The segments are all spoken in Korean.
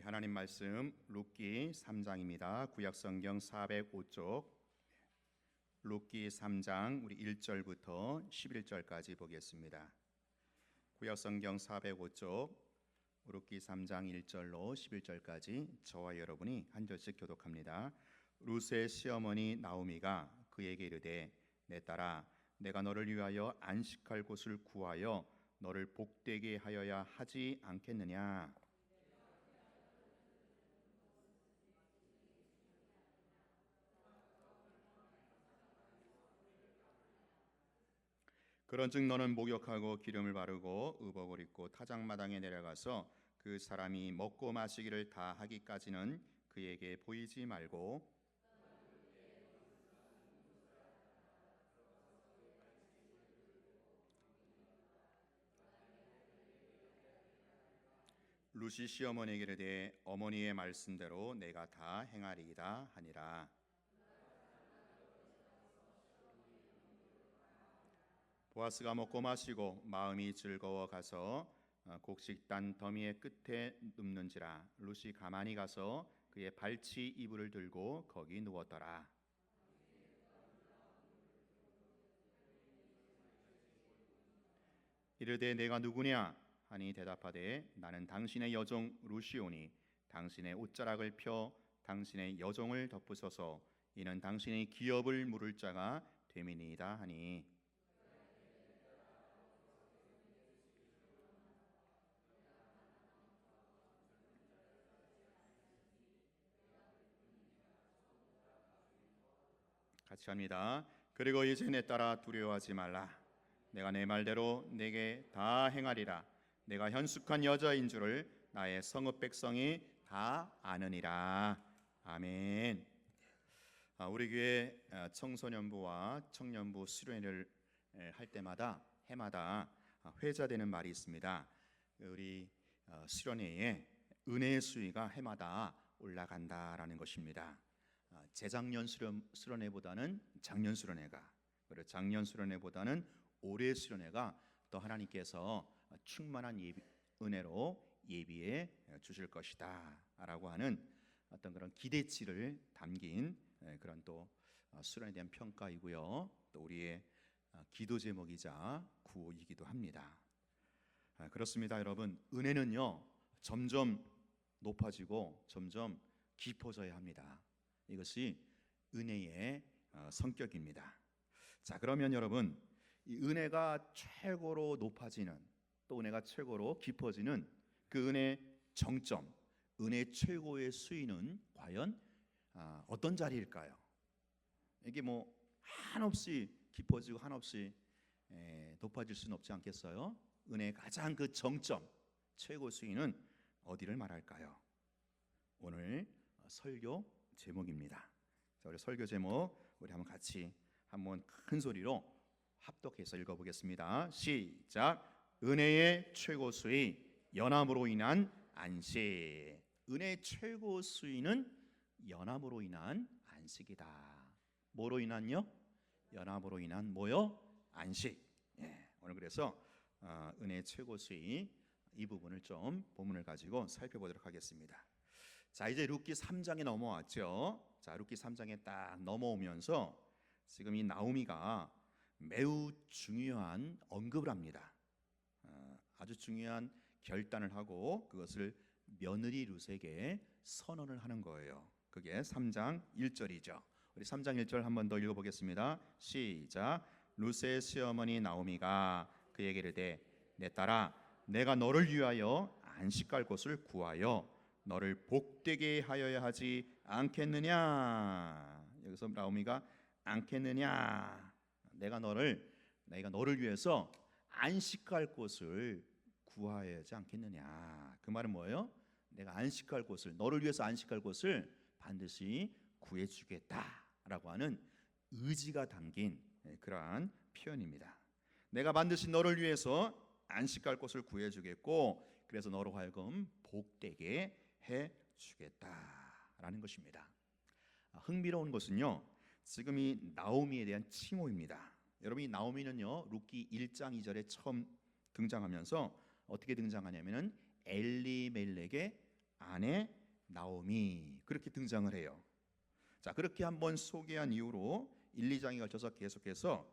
하나님 말씀 룻기 3장입니다. 구약성경 405쪽 룻기 3장 우리 1절부터 11절까지 보겠습니다. 구약성경 405쪽 룻기 3장 1절로 11절까지 저와 여러분이 한 절씩 교독합니다. 룻의 시어머니 나오미가 그에게 이르되 내 딸아 내가 너를 위하여 안식할 곳을 구하여 너를 복되게 하여야 하지 않겠느냐. 그런즉 너는 목욕하고 기름을 바르고 의복을 입고 타작마당에 내려가서 그 사람이 먹고 마시기를 다 하기까지는 그에게 보이지 말고 룻이 시어머니에게 이르되 어머니의 말씀대로 내가 다 행하리이다 하니라. 보아스가 먹고 마시고 마음이 즐거워 가서 곡식단 더미의 끝에 눕는지라. 룻이 가만히 가서 그의 발치 이불을 들고 거기 누웠더라. 이르되 내가 누구냐 하니 대답하되 나는 당신의 여종 룻이오니 당신의 옷자락을 펴 당신의 여종을 덮으소서. 이는 당신의 기업을 물을 자가 됨이니이다 하니 같이 합니다. 그리고 이제 내 딸아 두려워하지 말라. 내가 내 말대로 내게 다 행하리라. 내가 현숙한 여자인 줄을 나의 성읍 백성이 다 아느니라. 아멘. 우리 교회 청소년부와 청년부 수련회를 할 때마다 해마다 회자되는 말이 있습니다. 우리 수련회에 은혜의 수위가 해마다 올라간다라는 것입니다. 재작년 수련회보다는 작년 수련회가, 그리고 작년 수련회보다는 올해 수련회가 또 하나님께서 충만한 은혜로 예비해 주실 것이다 라고 하는 어떤 그런 기대치를 담긴 그런 또 수련에 대한 평가이고요, 또 우리의 기도 제목이자 구호이기도 합니다. 그렇습니다. 여러분, 은혜는요 점점 높아지고 점점 깊어져야 합니다. 이것이 은혜의 성격입니다. 자, 그러면 여러분, 이 은혜가 최고로 높아지는, 또 은혜가 최고로 깊어지는 그 은혜의 정점, 은혜의 최고의 수위는 과연 어떤 자리일까요? 이게 뭐 한없이 깊어지고 한없이 높아질 수는 없지 않겠어요? 은혜의 가장 그 정점, 최고 수위는 어디를 말할까요? 오늘 설교 제목입니다. 자, 우리 설교 제목 우리 한번 같이 한번 큰 소리로 합독해서 읽어보겠습니다. 시작. 은혜의 최고 수위 연함으로 인한 안식. 은혜의 최고 수위는 연함으로 인한 안식이다. 뭐로 인한요? 연함으로 인한 뭐요? 안식. 오늘 그래서 은혜의 최고 수위 이 부분을 좀 본문을 가지고 살펴보도록 하겠습니다. 자, 이제 룻기 3장에 넘어왔죠. 자, 룻기 3장에 딱 넘어오면서 지금 이 나오미가 매우 중요한 언급을 합니다. 아주 중요한 결단을 하고 그것을 며느리 룻에게 선언을 하는 거예요. 그게 3장 1절이죠. 우리 3장 1절 한 번 더 읽어보겠습니다. 시작. 룻의 시어머니 나오미가 그에게 이르되 내 딸아 내가 너를 위하여 안식할 곳을 구하여 너를 복되게 하여야 하지 않겠느냐. 여기서 나오미가 않겠느냐, 내가 너를 위해서 안식할 곳을 구하여야 하지 않겠느냐. 그 말은 뭐예요? 내가 안식할 곳을, 너를 위해서 안식할 곳을 반드시 구해주겠다라고 하는 의지가 담긴 그러한 표현입니다. 내가 반드시 너를 위해서 안식할 곳을 구해주겠고, 그래서 너로 하여금 복되게 해주겠다라는 것입니다. 흥미로운 것은요, 지금 이 나오미에 대한 칭호입니다. 여러분, 이 나오미는요 룻기 1장 2절에 처음 등장하면서 어떻게 등장하냐면은 엘리멜렉의 아내 나오미 그렇게 등장을 해요. 자, 그렇게 한번 소개한 이후로 1, 2장에 걸쳐서 계속해서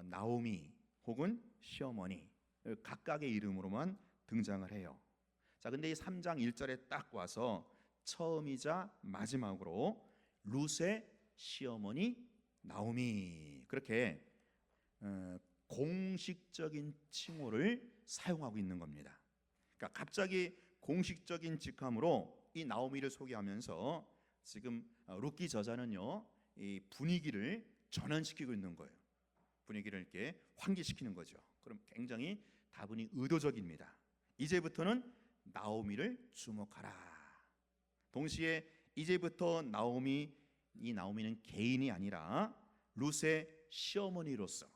나오미 혹은 시어머니 각각의 이름으로만 등장을 해요. 자, 근데 이 3장 1절에 딱 와서 처음이자 마지막으로 룻의 시어머니 나오미 그렇게 공식적인 칭호를 사용하고 있는 겁니다. 그러니까 갑자기 공식적인 직함으로 이 나오미를 소개하면서 지금 룻기 저자는요, 이 분위기를 전환시키고 있는 거예요. 분위기를 이렇게 환기시키는 거죠. 그럼 굉장히 다분히 의도적입니다. 이제부터는 나오미를 주목하라. 동시에 이제부터 이 나오미는 개인이 아니라 룻의 시어머니로서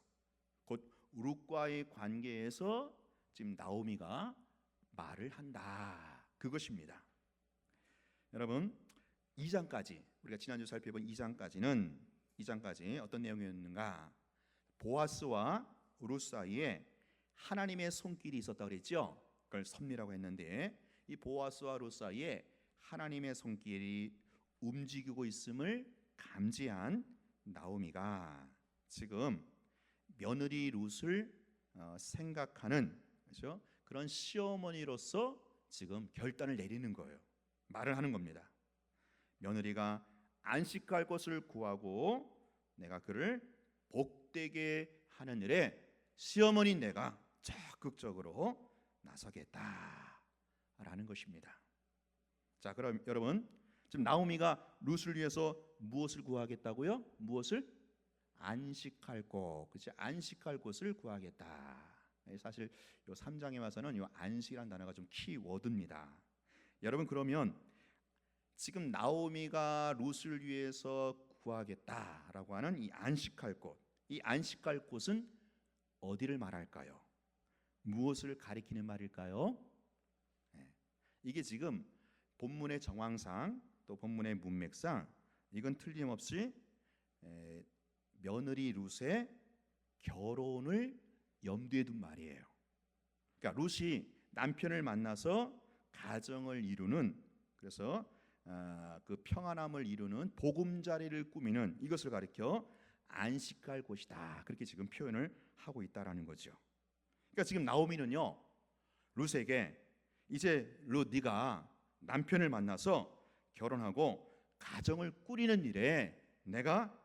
곧 룻과의 관계에서 지금 나오미가 말을 한다. 그것입니다. 여러분 2장까지 우리가 지난주 살펴본 2장까지 어떤 내용이었는가? 보아스와 룻 사이에 하나님의 손길이 있었다고 그랬죠. 그걸 섭리라고 했는데 이 보아스와 룻 사이에 하나님의 손길이 움직이고 있음을 감지한 나오미가 지금 며느리 룻을 생각하는 그렇죠? 그런 시어머니로서 지금 결단을 내리는 거예요. 말을 하는 겁니다. 며느리가 안식할 곳을 구하고 내가 그를 복되게 하는 일에 시어머니 내가 적극적으로 나서겠다라는 것입니다. 자, 그럼 여러분 지금 나오미가 룻을 위해서 무엇을 구하겠다고요? 무엇을? 안식할 곳. 그렇지? 안식할 곳을 구하겠다. 사실 이 3장에 와서는 이 안식이라는 단어가 좀 키워드입니다. 여러분 그러면 지금 나오미가 룻을 위해서 구하겠다라고 하는 이 안식할 곳, 이 안식할 곳은 어디를 말할까요? 무엇을 가리키는 말일까요? 이게 지금 본문의 정황상 또 본문의 문맥상 이건 틀림없이 며느리 룻의 결혼을 염두에 둔 말이에요. 그러니까 룻이 남편을 만나서 가정을 이루는 그래서 그 평안함을 이루는 보금자리를 꾸미는 이것을 가리켜 안식할 곳이다. 그렇게 지금 표현을 하고 있다라는 거죠. 그러니까 지금 나오미는요 룻에게 이제 룻 네가 남편을 만나서 결혼하고 가정을 꾸리는 일에 내가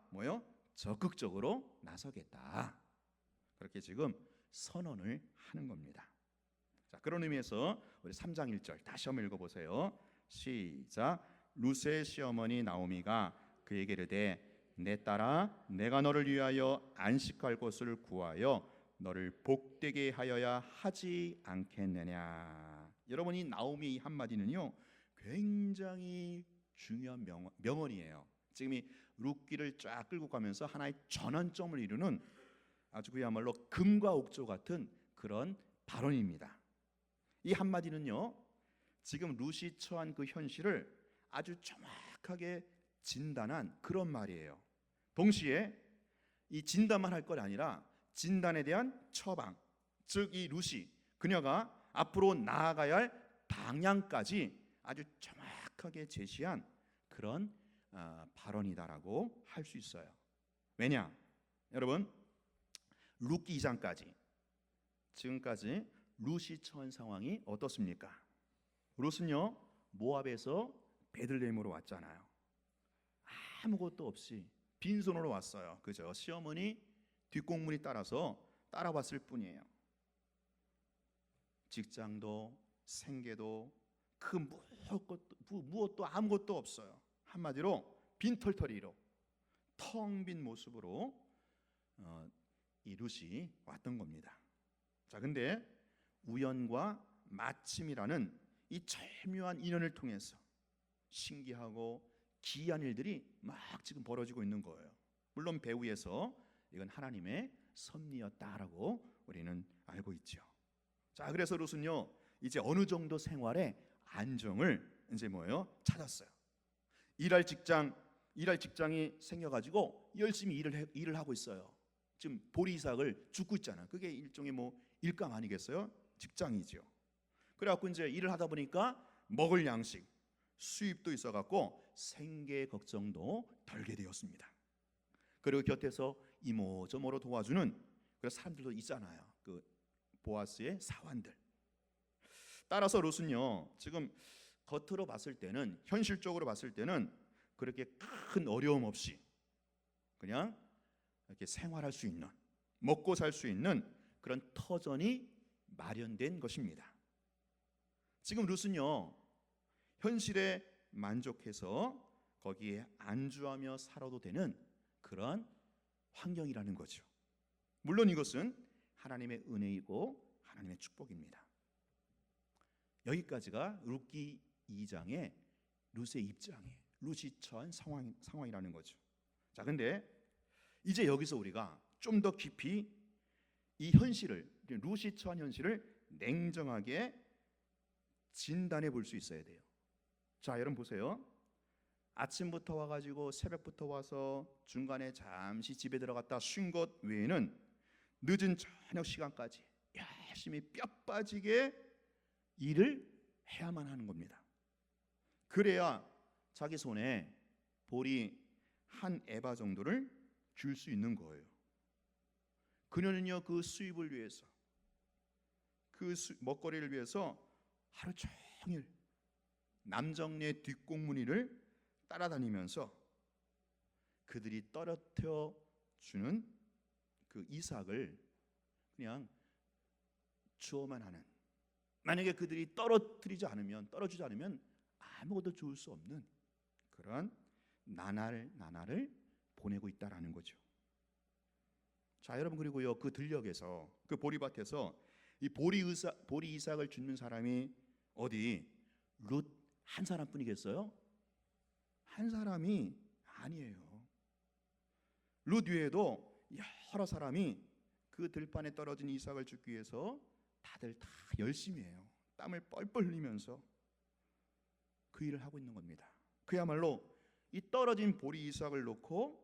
적극적으로 나서겠다. 그렇게 지금 선언을 하는 겁니다. 자, 그런 의미에서 우리 3장 1절 다시 한번 읽어보세요. 시작. 룻의 시어머니 나오미가 그에게 이르되 내 딸아 내가 너를 위하여 안식할 곳을 구하여 너를 복되게 하여야 하지 않겠느냐. 여러분 이 나오미 이 한마디는요 굉장히 중요한 명언이에요. 지금 이 룻기를 쫙 끌고 가면서 하나의 전환점을 이루는 아주 그야말로 금과 옥조 같은 그런 발언입니다. 이 한마디는요 지금 룻이 처한 그 현실을 아주 정확하게 진단한 그런 말이에요. 동시에 이 진단만 할 것 아니라 진단에 대한 처방, 즉 이 룻이 그녀가 앞으로 나아가야 할 방향까지 아주 정확하게 제시한 그런 발언이다라고 할 수 있어요. 왜냐? 여러분 룻기 2장까지 지금까지 룻이 처한 상황이 어떻습니까? 룻은요 모압에서 베들레헴으로 왔잖아요. 아무것도 없이 빈손으로 왔어요. 그죠? 시어머니 뒷공문이 따라왔을 뿐이에요. 직장도 생계도 그 무엇도 아무것도 없어요. 한마디로 빈털터리로 텅 빈 모습으로 이 룻이 왔던 겁니다. 자, 근데 우연과 마침이라는 이 절묘한 인연을 통해서 신기하고 기이한 일들이 막 지금 벌어지고 있는 거예요. 물론 배후에서 이건 하나님의 섭리였다라고 우리는 알고 있죠. 자, 그래서 룻은요 이제 어느 정도 생활의 안정을 이제 찾았어요. 일할 직장이 생겨가지고 열심히 일을 하고 있어요. 지금 보리삭을 줍고 있잖아요. 그게 일종의 일감 아니겠어요? 직장이죠. 그래갖고 이제 일을 하다 보니까 먹을 양식, 수입도 있어갖고 생계 걱정도 덜게 되었습니다. 그리고 곁에서 이모저모로 도와주는 그런 사람들도 있잖아요. 그 보아스의 사환들. 따라서 롯은요, 지금 겉으로 봤을 때는, 현실적으로 봤을 때는 그렇게 큰 어려움 없이 그냥 이렇게 생활할 수 있는, 먹고 살 수 있는 그런 터전이 마련된 것입니다. 지금 롯은요, 현실에 만족해서 거기에 안주하며 살아도 되는 그런 환경이라는 거죠. 물론 이것은 하나님의 은혜이고 하나님의 축복입니다. 여기까지가 룻기 2장의 룻의 입장이에요. 룻이 처한 상황이라는 거죠. 자, 근데 이제 여기서 우리가 좀 더 깊이 이 현실을, 룻이 처한 현실을 냉정하게 진단해 볼 수 있어야 돼요. 자, 여러분 보세요. 아침부터 와가지고 새벽부터 와서 중간에 잠시 집에 들어갔다 쉰 것 외에는 늦은 저녁 시간까지 열심히 뼈 빠지게 일을 해야만 하는 겁니다. 그래야 자기 손에 보리 한 에바 정도를 줄 수 있는 거예요. 그녀는요, 그 수입을 위해서, 그 먹거리를 위해서 하루 종일 남정네 뒷공무니를 따라다니면서 그들이 떨어뜨려 주는 그 이삭을 그냥 주어만 하는, 만약에 그들이 떨어뜨리지 않으면, 떨어주지 않으면 아무것도 좋을 수 없는 그런 나날을 보내고 있다라는 거죠. 자, 여러분, 그리고요, 그 들녘에서, 그 보리밭에서 이 보리 이삭을 줍는 사람이 어디 룻 한 사람뿐이겠어요? 한 사람이 아니에요. 룻 외에도 여러 사람이 그 들판에 떨어진 이삭을 줍기 위해서 다들 다 열심히 해요. 땀을 뻘뻘 흘리면서 그 일을 하고 있는 겁니다. 그야말로 이 떨어진 보리 이삭을 놓고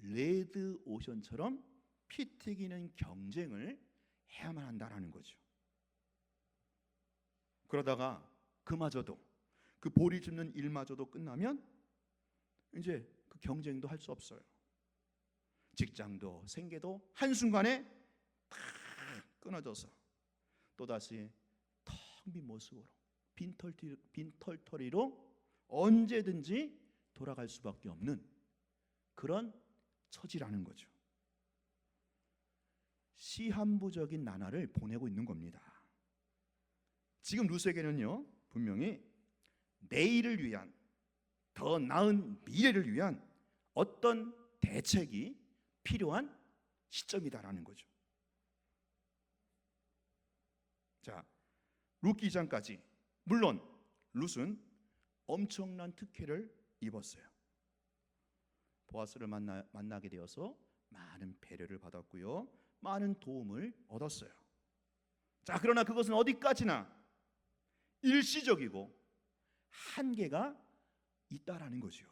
레드 오션처럼 피 튀기는 경쟁을 해야만 한다라는 거죠. 그러다가 그마저도, 그 보리 줍는 일마저도 끝나면 이제 그 경쟁도 할 수 없어요. 직장도 생계도 한순간에 다 끊어져서 또다시 텅 빈 모습으로 빈털터리로 언제든지 돌아갈 수밖에 없는 그런 처지라는 거죠. 시한부적인 나날을 보내고 있는 겁니다. 지금 룻에게는요, 분명히 내일을 위한, 더 나은 미래를 위한 어떤 대책이 필요한 시점이다라는 거죠. 자, 룻 기장까지, 물론 룻은 엄청난 특혜를 입었어요. 보아스를 만나게 되어서 많은 배려를 받았고요, 많은 도움을 얻었어요. 자, 그러나 그것은 어디까지나 일시적이고 한계가 있다라는 거죠.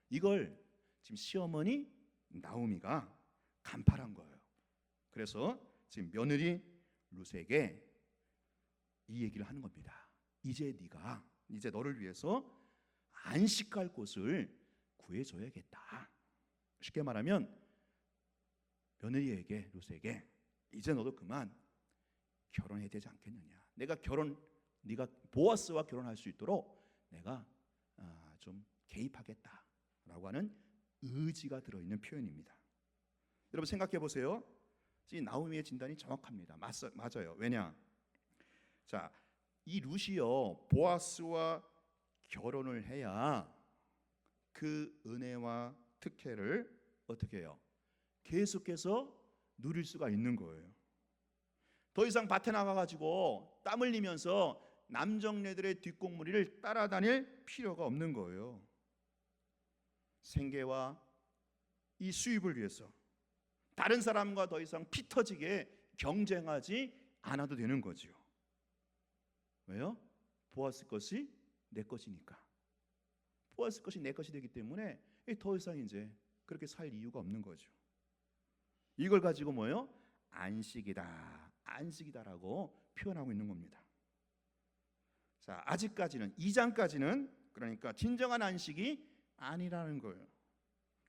이걸 지금 시어머니 나오미가 간파한 거예요. 그래서 지금 며느리 룻에게 이 얘기를 하는 겁니다. 이제 너를 위해서 안식할 곳을 구해줘야겠다. 쉽게 말하면 며느리에게, 룻에게, 이제 너도 그만 결혼해야 되지 않겠느냐. 네가 보아스와 결혼할 수 있도록 내가 좀 개입하겠다라고 하는 의지가 들어있는 표현입니다. 여러분 생각해 보세요. 이 나오미의 진단이 정확합니다. 맞아요. 왜냐? 자, 이 룻이요, 보아스와 결혼을 해야 그 은혜와 특혜를 어떻게 해요? 계속해서 누릴 수가 있는 거예요. 더 이상 밭에 나가가지고 땀 흘리면서 남정네들의 뒷공무니를 따라다닐 필요가 없는 거예요. 생계와 이 수입을 위해서 다른 사람과 더 이상 피 터지게 경쟁하지 않아도 되는 거죠. 왜요? 보아스 것이 내 것이니까. 보아스 것이 내 것이 되기 때문에 더 이상 이제 그렇게 살 이유가 없는 거죠. 이걸 가지고 뭐예요? 안식이다라고 표현하고 있는 겁니다. 자, 아직까지는 2장까지는 그러니까 진정한 안식이 아니라는 거예요.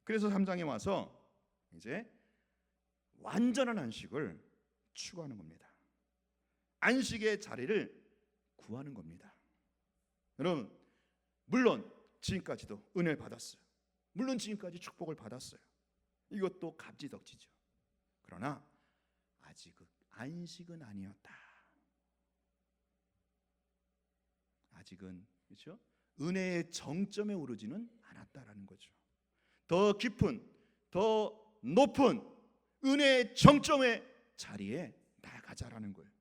그래서 3장에 와서 이제 완전한 안식을 추구하는 겁니다. 안식의 자리를 구하는 겁니다. 여러분, 물론 지금까지도 은혜를 받았어요. 물론 지금까지 축복을 받았어요. 이것도 갑지덕지죠. 그러나 아직 안식은 아니었다. 아직은, 그렇죠? 은혜의 정점에 오르지는 않았다라는 거죠. 더 깊은, 더 높은 은혜의 정점의 자리에 나아가자라는 거예요.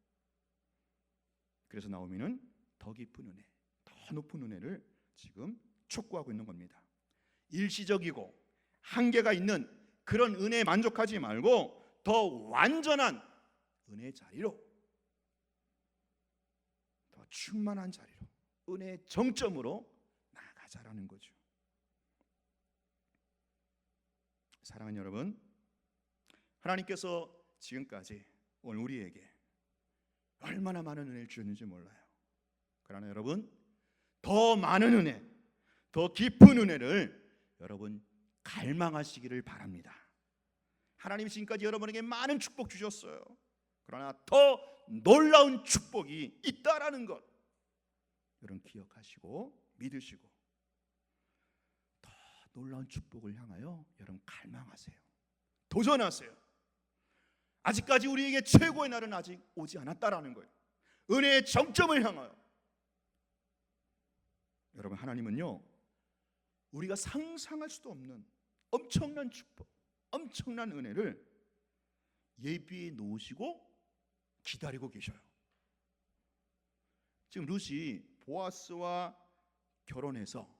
그래서 나오미는 더 깊은 은혜, 더 높은 은혜를 지금 촉구하고 있는 겁니다. 일시적이고 한계가 있는 그런 은혜에 만족하지 말고 더 완전한 은혜의 자리로, 더 충만한 자리로, 은혜의 정점으로 나아가자라는 거죠. 사랑하는 여러분, 하나님께서 지금까지 오늘 우리에게 얼마나 많은 은혜를 주셨는지 몰라요. 그러나 여러분, 더 많은 은혜, 더 깊은 은혜를 여러분 갈망하시기를 바랍니다. 하나님 지금까지 여러분에게 많은 축복 주셨어요. 그러나 더 놀라운 축복이 있다라는 것 여러분 기억하시고 믿으시고 더 놀라운 축복을 향하여 여러분 갈망하세요. 도전하세요. 아직까지 우리에게 최고의 날은 아직 오지 않았다라는 거예요. 은혜의 정점을 향하여. 여러분, 하나님은요, 우리가 상상할 수도 없는 엄청난 축복, 엄청난 은혜를 예비해 놓으시고 기다리고 계셔요. 지금 룻이 보아스와 결혼해서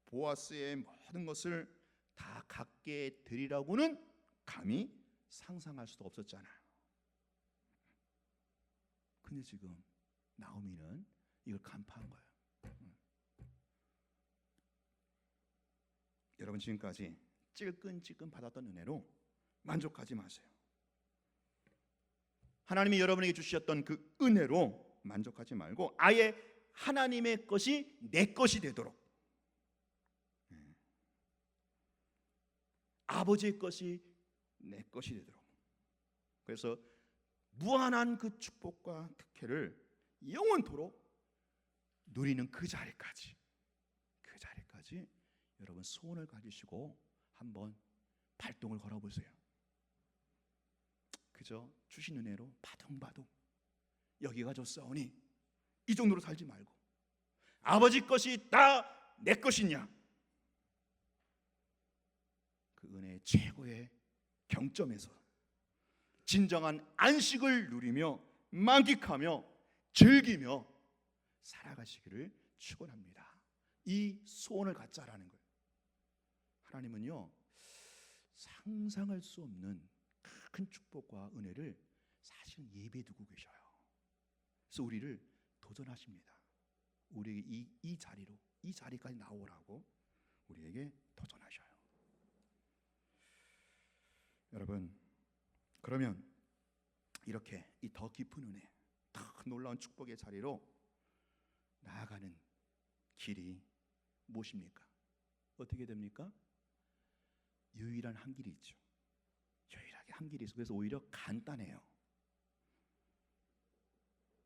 보아스의 모든 것을 다 갖게 드리라고는 감히 상상할 수도 없었잖아요. 근데 지금 나오미는 이걸 간파한 거예요. 여러분, 지금까지 찔끔찔끔 받았던 은혜로 만족하지 마세요. 하나님이 여러분에게 주셨던 그 은혜로 만족하지 말고 아예 하나님의 것이 내 것이 되도록, 아버지의 것이 내 것이 되도록, 그래서 무한한 그 축복과 특혜를 영원토록 누리는 그 자리까지 여러분 소원을 가지시고 한번 발동을 걸어보세요. 그저 주신 은혜로 바둥바둥 여기가 줬사오니 이 정도로 살지 말고 아버지 것이 다 내 것이냐, 그 은혜의 최고의 경점에서 진정한 안식을 누리며 만끽하며 즐기며 살아가시기를 축원합니다. 이 소원을 갖자라는 거예요. 하나님은요, 상상할 수 없는 큰 축복과 은혜를 사실 예배에 두고 계셔요. 그래서 우리를 도전하십니다. 우리에게 이 자리로, 이 자리까지 나오라고 우리에게 도전하셔요. 여러분, 그러면 이렇게 이 더 깊은 은혜, 더 놀라운 축복의 자리로 나아가는 길이 무엇입니까? 어떻게 됩니까? 유일한 한 길이 있죠. 유일하게 한 길이 있어. 그래서 오히려 간단해요.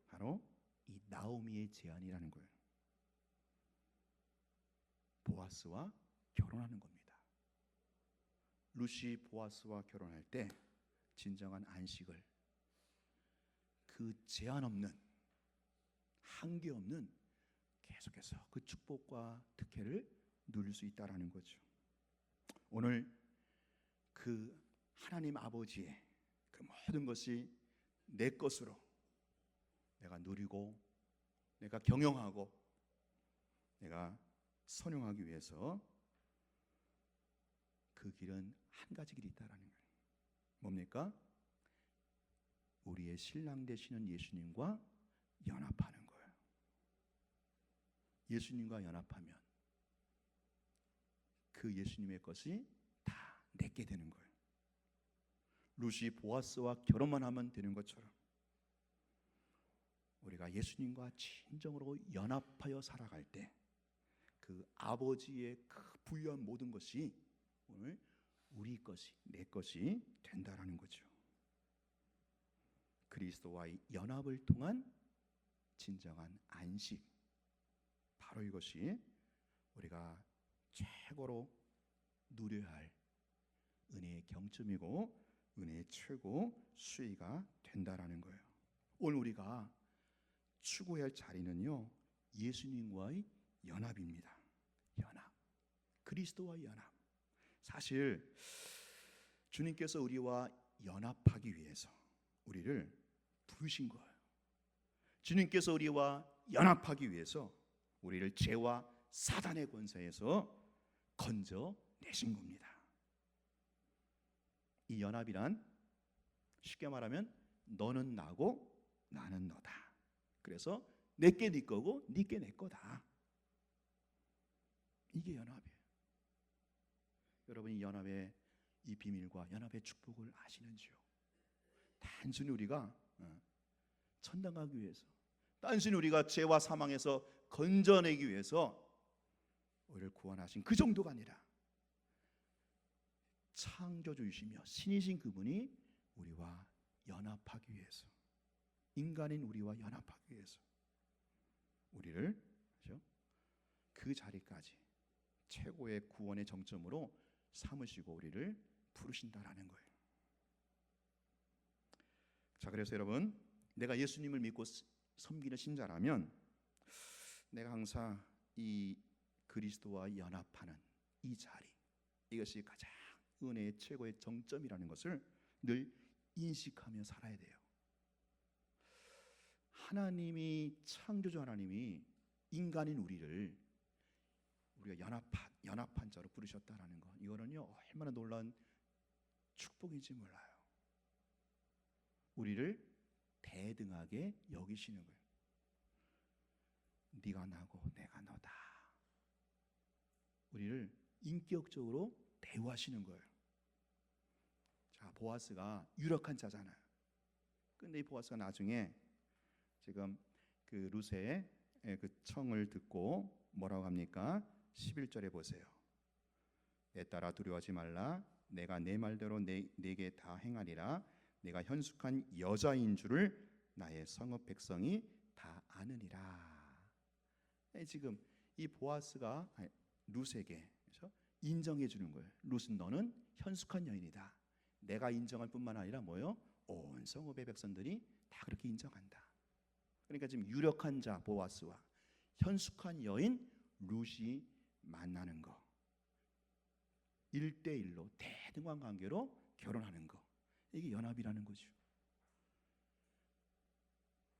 바로 이 나오미의 제안이라는 거예요. 보아스와 결혼하는 겁니다. 룻이 보아스와 결혼할 때 진정한 안식을, 그 제한 없는, 한계 없는 계속해서 그 축복과 특혜를 누릴 수 있다라는 거죠. 오늘 그 하나님 아버지의 그 모든 것이 내 것으로 내가 누리고 내가 경영하고 내가 선용하기 위해서 그 길은 한 가지 길이 있다라는 거예요. 뭡니까? 우리의 신랑 되시는 예수님과 연합하는 거예요. 예수님과 연합하면 그 예수님의 것이 다 내게 되는 거예요. 룻이 보아스와 결혼만 하면 되는 것처럼 우리가 예수님과 진정으로 연합하여 살아갈 때 그 아버지의 그 부유한 모든 것이 오늘 우리 것이, 내 것이 된다라는 거죠. 그리스도와의 연합을 통한 진정한 안식, 바로 이것이 우리가 최고로 누려야 할 은혜의 경점이고 은혜의 최고 수위가 된다라는 거예요. 오늘 우리가 추구해야 할 자리는요, 예수님과의 연합입니다. 연합, 그리스도와의 연합. 사실 주님께서 우리와 연합하기 위해서 우리를 부르신 거예요. 주님께서 우리와 연합하기 위해서 우리를 죄와 사단의 권세에서 건져내신 겁니다. 이 연합이란 쉽게 말하면 너는 나고 나는 너다. 그래서 내게 네 거고 네게 내 거다. 이게 연합이에요. 여러분, 이 연합의 이 비밀과 연합의 축복을 아시는지요? 단순히 우리가 천당 가기 위해서, 단순히 우리가 죄와 사망에서 건져내기 위해서 우리를 구원하신 그 정도가 아니라 창조주이시며 신이신 그분이 우리와 연합하기 위해서, 인간인 우리와 연합하기 위해서 우리를, 그렇죠? 그 자리까지 최고의 구원의 정점으로 삼으시고 우리를 부르신다라는 거예요. 자, 그래서 여러분, 내가 예수님을 믿고 섬기는 신자라면 내가 항상 이 그리스도와 연합하는 이 자리, 이것이 가장 은혜의 최고의 정점이라는 것을 늘 인식하며 살아야 돼요. 하나님이, 창조주 하나님이 인간인 우리를 우리가 연합한 자로 부르셨다라는 것, 이거는요 얼마나 놀라운 축복인지 몰라요. 우리를 대등하게 여기시는 거예요. 네가 나고 내가 너다. 우리를 인격적으로 대우하시는 거예요. 자, 보아스가 유력한 자잖아요. 근데 이 보아스가 나중에 지금 그 루세의 그 청을 듣고 뭐라고 합니까? 11절에 보세요. 내 따라 두려워하지 말라. 내가 내 말대로 내게 다 행하리라. 내가 현숙한 여자인 줄을 나의 성읍 백성이 다 아느니라. 지금 이 보아스가 룻에게 인정해 주는 거예요. 룻은 너는 현숙한 여인이다. 내가 인정할 뿐만 아니라 뭐요? 온 성읍의 백성들이 다 그렇게 인정한다. 그러니까 지금 유력한 자 보아스와 현숙한 여인 룻이 만나는 거, 1대1로 대등한 관계로 결혼하는 거, 이게 연합이라는 거죠.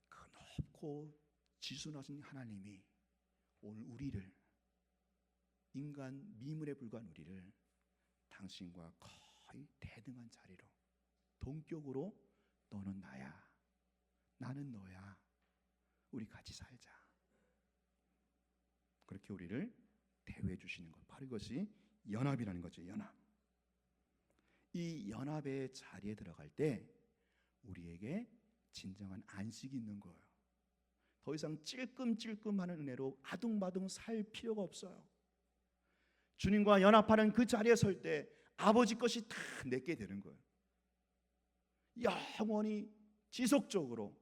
그 높고 지순하신 하나님이 오늘 우리를, 인간 미물에 불과한 우리를 당신과 거의 대등한 자리로, 동격으로 너는 나야, 나는 너야, 우리 같이 살자, 그렇게 우리를 대우해 주시는 것, 바로 이것이 연합이라는 거죠. 연합. 이 연합의 자리에 들어갈 때 우리에게 진정한 안식이 있는 거예요. 더 이상 찔끔찔끔하는 은혜로 아둥바둥 살 필요가 없어요. 주님과 연합하는 그 자리에 설 때 아버지 것이 다 내게 되는 거예요. 영원히 지속적으로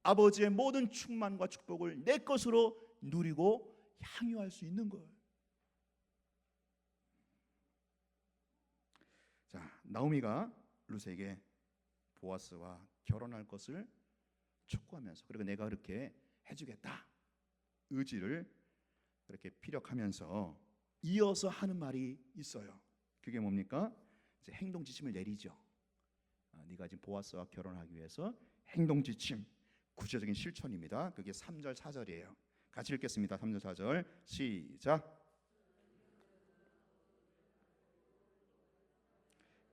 아버지의 모든 충만과 축복을 내 것으로 누리고 향유할 수 있는 거예요. 자, 나오미가 룻에게 보아스와 결혼할 것을 촉구하면서, 그리고 내가 그렇게 해주겠다 의지를 그렇게 피력하면서 이어서 하는 말이 있어요. 그게 뭡니까? 이제 행동 지침을 내리죠. 네가 지금 보아스와 결혼하기 위해서 행동 지침, 구체적인 실천입니다. 그게 3절 4절이에요. 같이 읽겠습니다. 3절 4절 시작.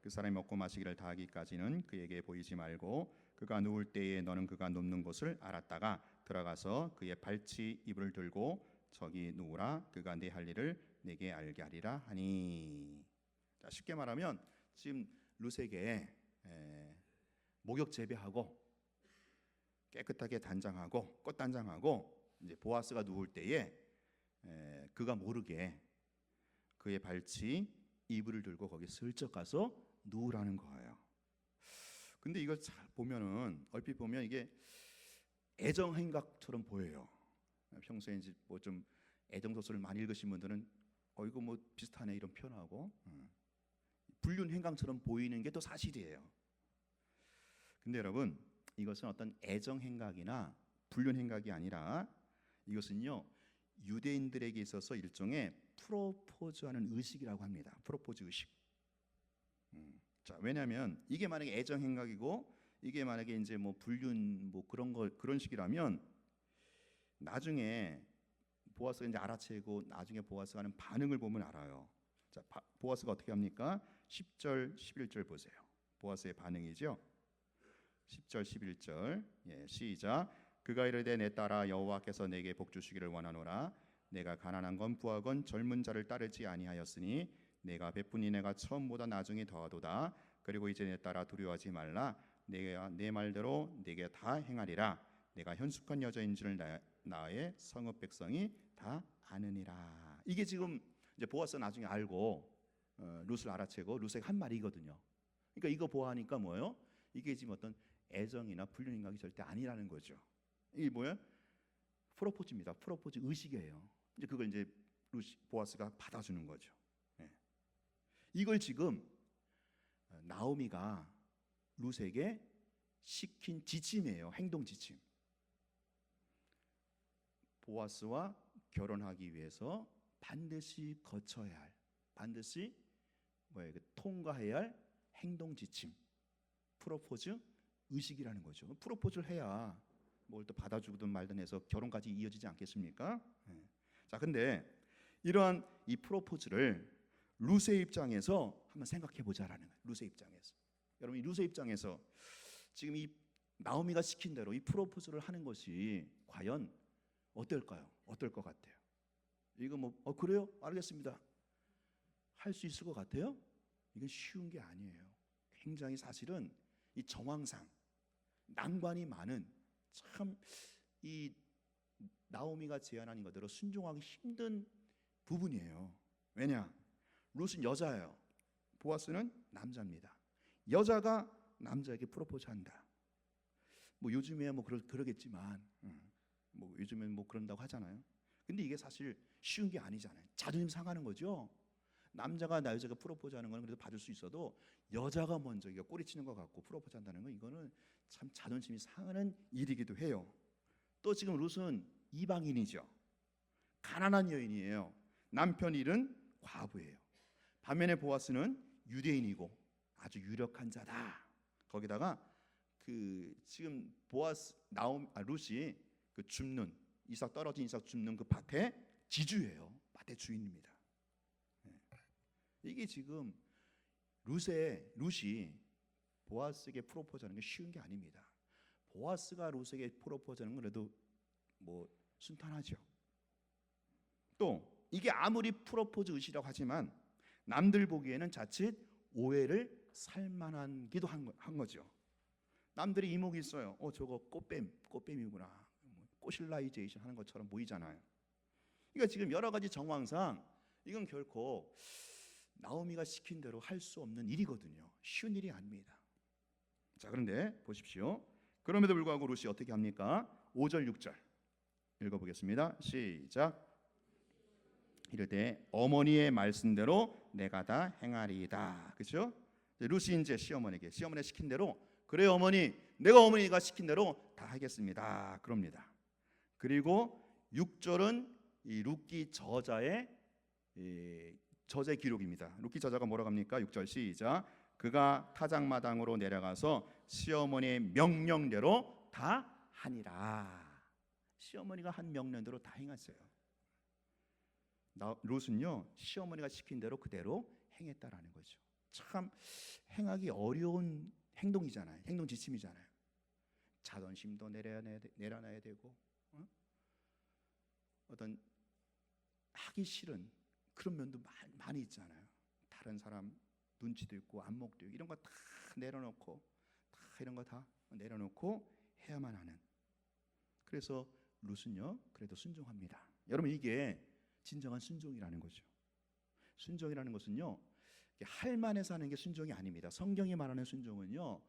그 사람이 먹고 마시기를 다 하기까지는 그에게 보이지 말고 그가 누울 때에 너는 그가 눕는 곳을 알았다가 들어가서 그의 발치 이불을 들고 저기 누우라. 그가 네 할 일을 내게 알게 하리라 하니. 자, 쉽게 말하면 지금 룻에게 목욕 재배하고 깨끗하게 단장하고 꽃단장하고 이제 보아스가 누울 때에 그가 모르게 그의 발치 이불을 들고 거기 슬쩍 가서 누우라는 거예요. 근데 이걸 잘 보면은 얼핏 보면 이게 애정 행각처럼 보여요. 평소에 이제 뭐 좀 애정 소설을 많이 읽으신 분들은 이거 뭐 비슷하네 이런 표현하고 불륜 행각처럼 보이는 게 또 사실이에요. 근데 여러분 이것은 어떤 애정 행각이나 불륜 행각이 아니라 이것은요 유대인들에게 있어서 일종의 프로포즈하는 의식이라고 합니다. 프로포즈 의식. 자, 왜냐하면 이게 만약에 애정 행각이고 이게 만약에 이제 뭐 불륜 뭐 그런 식이라면 나중에 보아스가 이제 알아채고 나중에 보아스가 하는 반응을 보면 알아요. 자, 보아스가 어떻게 합니까? 10절, 11절 보세요. 보아스의 반응이죠. 10절, 11절. 시작. 그가 이르되 내 딸아 여호와께서 내게 복 주시기를 원하노라. 내가 가난한 건 부하건 젊은 자를 따르지 아니하였으니 내가 베푼이 내가 처음보다 나중에 더하도다. 그리고 이제 내 딸아 두려워하지 말라. 내가 내 말대로 내게 다 행하리라. 내가 현숙한 여자인 줄 나의 성읍 백성이 다 아느니라. 이게 지금 이제 보아스가 나중에 알고 룻을 알아채고 룻의 한 말이거든요. 그러니까 이거 보아하니까 뭐예요? 이게 지금 어떤 애정이나 불륜 행각이 절대 아니라는 거죠. 이게 뭐예요? 프로포즈입니다. 프로포즈 의식이에요. 이제 그걸 이제 보아스가 받아주는 거죠. 이걸 지금 나오미가 룻에게 시킨 지침이에요. 행동 지침. 보아스와 결혼하기 위해서 반드시 거쳐야 할, 반드시 통과해야 할 행동 지침, 프로포즈 의식이라는 거죠. 프로포즈를 해야 뭘 또 받아주든 말든 해서 결혼까지 이어지지 않겠습니까? 자, 근데 이러한 이 프로포즈를 룻의 입장에서 한번 생각해 보자라는 거예요. 룻의 입장에서. 여러분, 이 룻의 입장에서 지금 이 나오미가 시킨 대로 이 프로포즈를 하는 것이 과연 어떨까요? 어떨 것 같아요? 이거 뭐 그래요? 알겠습니다. 할 수 있을 것 같아요? 이건 쉬운 게 아니에요. 굉장히 사실은 이 정황상 난관이 많은 참 이 나오미가 제안한 것대로 순종하기 힘든 부분이에요. 왜냐? 룻은 여자예요. 보아스는 남자입니다. 여자가 남자에게 프로포즈한다. 뭐 요즘에야 뭐 그러겠지만 뭐 요즘엔 뭐 그런다고 하잖아요. 근데 이게 사실 쉬운 게 아니잖아요. 자존심 상하는 거죠. 남자가 나 여자가 프로포즈하는 건 그래도 받을 수 있어도 여자가 먼저 이거 꼬리치는 것 같고 프로포즈한다는 건 이거는 참 자존심이 상하는 일이기도 해요. 또 지금 룻은 이방인이죠. 가난한 여인이에요. 남편 일은 과부예요. 반면에 보아스는 유대인이고 아주 유력한 자다. 거기다가 그 지금 룻이 그 줍는 이삭 떨어진 이삭 줍는 그 밭의 지주예요. 밭의 주인입니다. 이게 지금 룻이 보아스에게 프로포즈하는 게 쉬운 게 아닙니다. 보아스가 룻에게 프로포즈하는 건 그래도 뭐 순탄하죠. 또 이게 아무리 프로포즈 의식이라고 하지만 남들 보기에는 자칫 오해를 살만하기도 한 거죠. 남들이 이목이 있어요. 저거 꽃뱀이구나. 꽃실라이제이션 하는 것처럼 보이잖아요. 그러니까 지금 여러 가지 정황상 이건 결코 나오미가 시킨 대로 할 수 없는 일이거든요. 쉬운 일이 아닙니다. 자, 그런데 보십시오. 그럼에도 불구하고 룻이 어떻게 합니까? 5절 6절 읽어보겠습니다. 시작. 이르되 어머니의 말씀대로 내가 다 행하리이다. 그렇죠? 룻이 이제 시어머니 시킨 대로 그래 어머니, 내가 어머니가 시킨 대로 다 하겠습니다. 그럽니다. 그리고 6절은 이 룻기 저자의 저자의 기록입니다. 룻기 저자가 뭐라고 합니까? 6절 시작. 그가 타작마당으로 내려가서 시어머니의 명령대로 다 하니라. 시어머니가 한 명령대로 다 행했어요. 룻은요 시어머니가 시킨 대로 그대로 행했다라는 거죠. 참 행하기 어려운 행동이잖아요. 행동 지침이잖아요. 자존심도 내려놔야 되고 어떤 하기 싫은 그런 면도 많이 있잖아요. 다른 사람 눈치도 있고 안목도 있고 이런 거 다 내려놓고 다 이런 거 다 내려놓고 해야만 하는 그래서 룻은요 그래도 순종합니다. 여러분 이게 진정한 순종이라는 거죠. 순종이라는 것은요 할 만해서 하는 게 순종이 아닙니다. 성경이 말하는 순종은요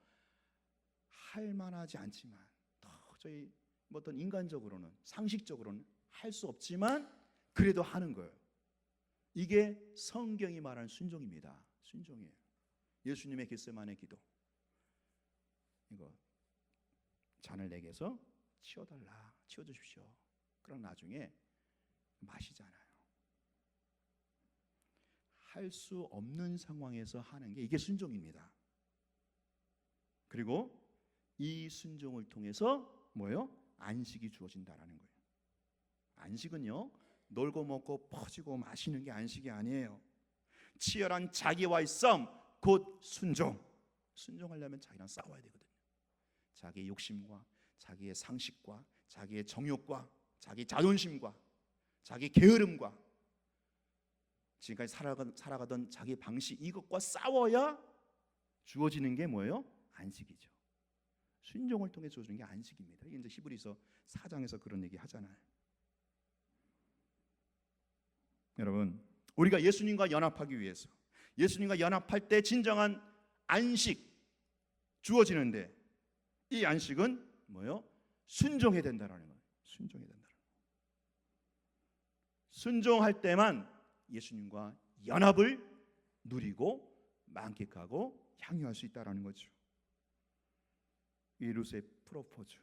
할 만하지 않지만 도저히 어떤 인간적으로는 상식적으로는 할 수 없지만 그래도 하는 거예요. 이게 성경이 말하는 순종입니다. 순종이에요. 예수님의 겟세마네 기도, 이거 잔을 내게서 치워달라, 치워주십시오. 그럼 나중에 마시잖아요. 할 수 없는 상황에서 하는 게 이게 순종입니다. 그리고 이 순종을 통해서 뭐예요? 안식이 주어진다라는 거예요. 안식은요 놀고 먹고 퍼지고 마시는 게 안식이 아니에요. 치열한 자기와의 싸움, 곧 순종. 순종하려면 자기랑 싸워야 되거든요. 자기의 욕심과 자기의 상식과 자기의 정욕과 자기 자존심과 자기 게으름과 지금까지 살아가던 자기 방식, 이것과 싸워야 주어지는 게 뭐예요? 안식이죠. 순종을 통해 주어지는 게 안식입니다. 이게 이제 히브리서 4장에서 그런 얘기 하잖아요. 여러분, 우리가 예수님과 연합하기 위해서, 예수님과 연합할 때 진정한 안식 주어지는데, 이 안식은 뭐예요? 순종해야 된다는 거예요. 순종해야 된다. 순종할 때만 예수님과 연합을 누리고 만끽하고 향유할 수 있다라는 거죠. 이 룻의 프로포즈,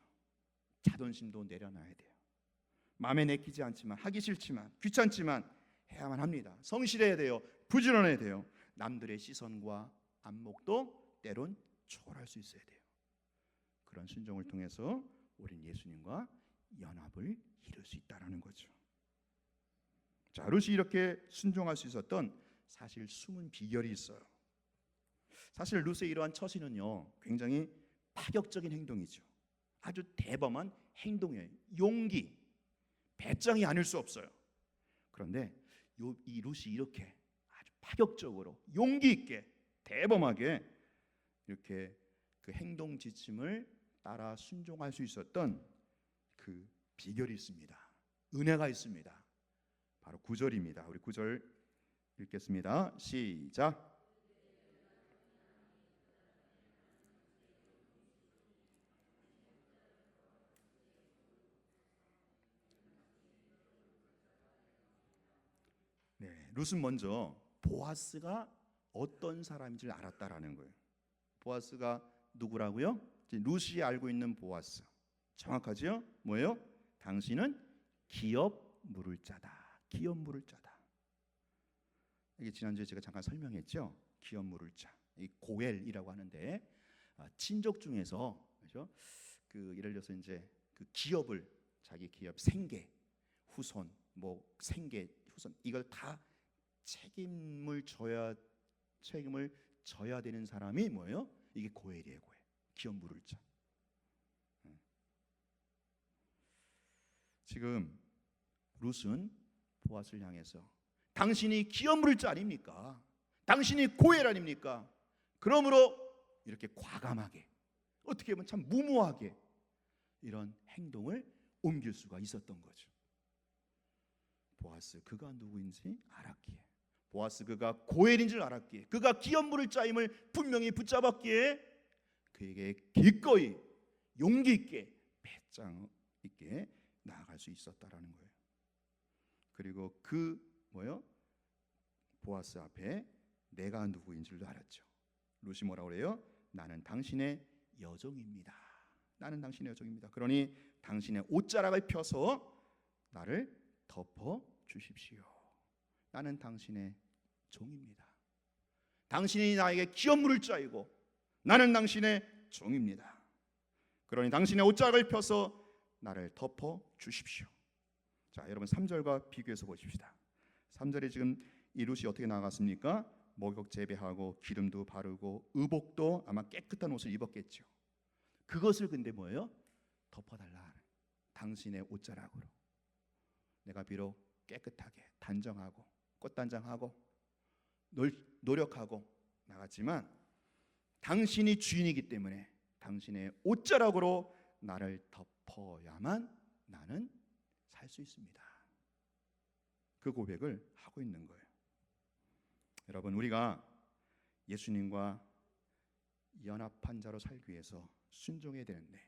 자존심도 내려놔야 돼요. 마음에 내키지 않지만, 하기 싫지만, 귀찮지만 해야만 합니다. 성실해야 돼요. 부지런해야 돼요. 남들의 시선과 안목도 때론 초월할 수 있어야 돼요. 그런 순종을 통해서 우리는 예수님과 연합을 이룰 수 있다라는 거죠. 자, 룻이 이렇게 순종할 수 있었던 사실 숨은 비결이 있어요. 사실 룻의 이러한 처신은요 굉장히 파격적인 행동이죠. 아주 대범한 행동이에요. 용기, 배짱이 아닐 수 없어요. 그런데 이 룻이 이렇게 아주 파격적으로 용기 있게 대범하게 이렇게 그 행동 지침을 따라 순종할 수 있었던 그 비결이 있습니다. 은혜가 있습니다. 바로 9절입니다. 우리 9절 읽겠습니다. 시작. 네, 룻은 먼저 보아스가 어떤 사람인지를 알았다라는 거예요. 보아스가 누구라고요? 룻이 알고 있는 보아스. 정확하죠? 뭐예요? 당신은 기업 물을 자다. 기업 물을 자다. 이게 지난주에 제가 잠깐 설명했죠. 기업 물을 자. 이 고엘이라고 하는데 친족 중에서 그렇죠? 그 예를 들어서 이제 그 기업을 자기 기업 생계, 후손, 뭐 생계, 후손 이걸 다 책임을 져야 되는 사람이 뭐예요? 이게 고엘이에요. 고엘. 기업 물을 자. 지금 룻은 보아스를 향해서 당신이 기업 물을 자 아닙니까? 당신이 고엘 아닙니까? 그러므로 이렇게 과감하게, 어떻게 보면 참 무모하게 이런 행동을 옮길 수가 있었던 거죠. 보아스 그가 누구인지 알았기에, 보아스 그가 고엘인 줄 알았기에, 그가 기업 물을 자임을 분명히 붙잡았기에 그에게 기꺼이 용기 있게 배짱 있게 나아갈 수 있었다라는 거예요. 그리고 그 뭐요? 보아스 앞에 내가 누구인 줄도 알았죠. 룻이 뭐라고 그래요? 나는 당신의 여종입니다. 나는 당신의 여종입니다. 그러니 당신의 옷자락을 펴서 나를 덮어 주십시오. 나는 당신의 종입니다. 당신이 나에게 기업 물을 자이고 나는 당신의 종입니다. 그러니 당신의 옷자락을 펴서 나를 덮어 주십시오. 자, 여러분 3절과 비교해서 보십시다. 3절에 지금 이 룻이 어떻게 나갔습니까? 목욕 재배하고 기름도 바르고 의복도 아마 깨끗한 옷을 입었겠죠. 그것을 근데 뭐예요? 덮어달라. 당신의 옷자락으로 내가 비록 깨끗하게 단정하고 꽃단장하고 노력하고 나갔지만 당신이 주인이기 때문에 당신의 옷자락으로 나를 덮어야만 나는 살 수 있습니다. 그 고백을 하고 있는 거예요. 여러분, 우리가 예수님과 연합한 자로 살기 위해서 순종해야 되는데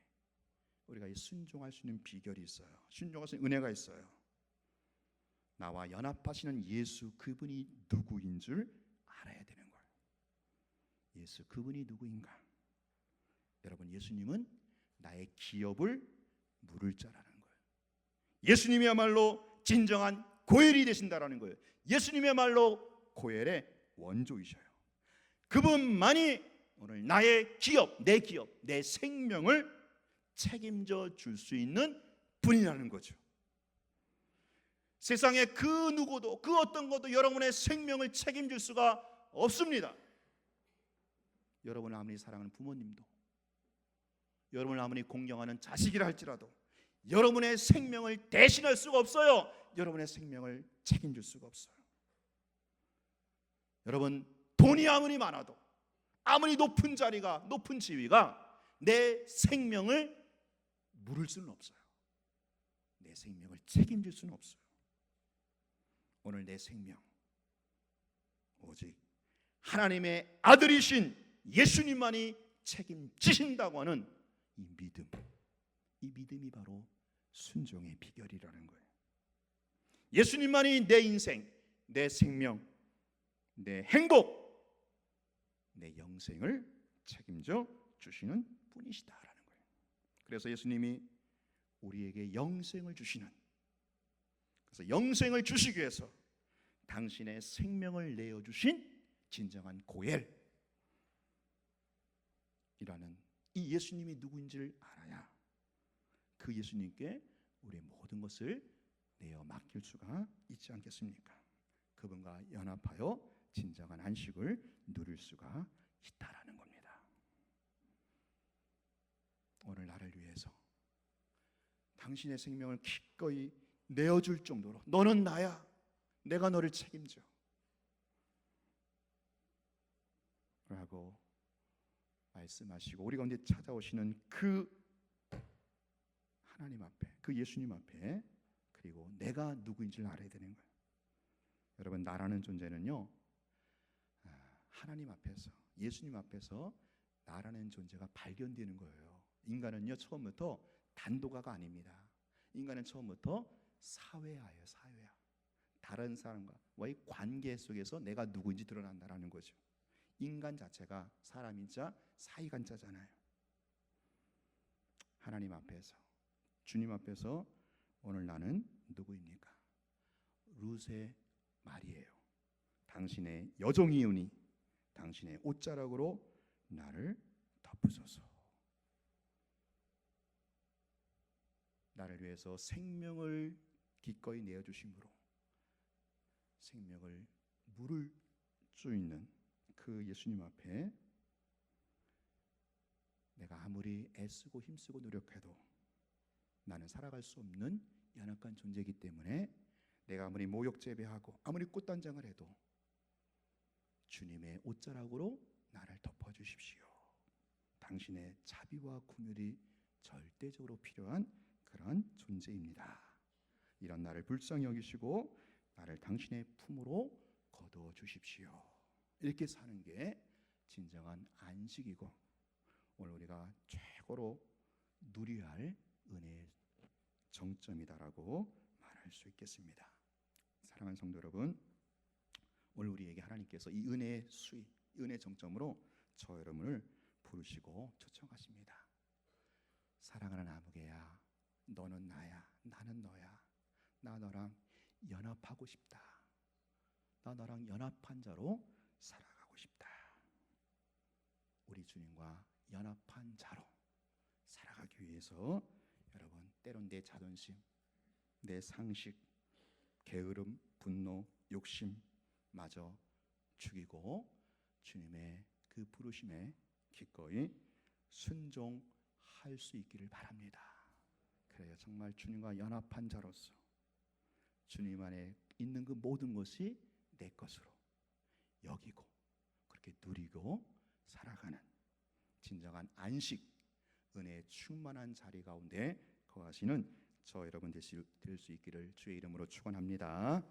우리가 이 순종할 수 있는 비결이 있어요. 순종할 수 있는 은혜가 있어요. 나와 연합하시는 예수 그분이 누구인 줄 알아야 되는 거예요. 예수 그분이 누구인가? 여러분, 예수님은 나의 기업을 물을 자라는 거예요. 예수님이야말로 진정한 고엘이 되신다라는 거예요. 예수님이야말로 고엘의 원조이셔요. 그분만이 오늘 나의 기업, 내 생명을 책임져 줄 수 있는 분이라는 거죠. 세상에 그 누구도 그 어떤 것도 여러분의 생명을 책임질 수가 없습니다. 여러분을 아무리 사랑하는 부모님도, 여러분을 아무리 공경하는 자식이라 할지라도 여러분의 생명을 대신할 수가 없어요. 여러분의 생명을 책임질 수가 없어요. 여러분, 돈이 아무리 많아도, 아무리 높은 자리가, 높은 지위가 내 생명을 물을 수는 없어요. 내 생명을 책임질 수는 없어요. 오늘 내 생명 오직 하나님의 아들이신 예수님만이 책임지신다고 하는 이 믿음이 바로 순종의 비결이라는 거예요. 예수님만이 내 인생, 내 생명, 내 행복, 내 영생을 책임져 주시는 분이시다라는 거예요. 그래서 예수님이 우리에게 영생을 주시는, 그래서 영생을 주시기 위해서 당신의 생명을 내어주신 진정한 고엘이라는 이 예수님이 누구인지를 알아야 그 예수님께 우리의 모든 것을 내어 맡길 수가 있지 않겠습니까? 그분과 연합하여 진정한 안식을 누릴 수가 있다라는 겁니다. 오늘 나를 위해서 당신의 생명을 기꺼이 내어줄 정도로 너는 나야, 내가 너를 책임져 라고 말씀하시고 우리 가운데 찾아오시는 그 하나님 앞에, 그 예수님 앞에, 그리고 내가 누구인지를 알아야 되는 거예요. 여러분, 나라는 존재는요, 하나님 앞에서, 예수님 앞에서 나라는 존재가 발견되는 거예요. 인간은요, 처음부터 단독아가 아닙니다. 인간은 처음부터 사회화예요. 사회화. 다른 사람과의 관계 속에서 내가 누구인지 드러난다라는 거죠. 인간 자체가 사람이자 사이간자잖아요. 하나님 앞에서, 주님 앞에서 오늘 나는 누구입니까? 룻의 말이에요. 당신의 여종이오니 당신의 옷자락으로 나를 덮으소서. 나를 위해서 생명을 기꺼이 내어주심으로 생명을 물을 수 있는 그 예수님 앞에 내가 아무리 애쓰고 힘쓰고 노력해도 나는 살아갈 수 없는 연약한 존재이기 때문에 내가 아무리 모욕 재배하고 아무리 꽃단장을 해도 주님의 옷자락으로 나를 덮어주십시오. 당신의 자비와 긍휼이 절대적으로 필요한 그런 존재입니다. 이런 나를 불쌍히 여기시고 나를 당신의 품으로 거두어 주십시오. 이렇게 사는 게 진정한 안식이고 오늘 우리가 최고로 누려야 할 은혜의 정점이다라고 말할 수 있겠습니다. 사랑하는 성도 여러분, 오늘 우리에게 하나님께서 이 은혜의 수위, 은혜의 정점으로 저 여러분을 부르시고 초청하십니다. 사랑하는 아무개야, 너는 나야, 나는 너야. 나 너랑 연합하고 싶다. 나 너랑 연합한 자로 살아가고 싶다. 우리 주님과 연합한 자로 살아가기 위해서 여러분, 때론 내 자존심, 내 상식, 게으름, 분노, 욕심 마저 죽이고 주님의 그 부르심에 기꺼이 순종할 수 있기를 바랍니다. 그래요, 정말 주님과 연합한 자로서 주님 안에 있는 그 모든 것이 내 것으로 여기고 그렇게 누리고 살아가는 진정한 안식, 은혜의 충만한 자리 가운데 거하시는 저 여러분 될 수 있기를 주의 이름으로 축원합니다.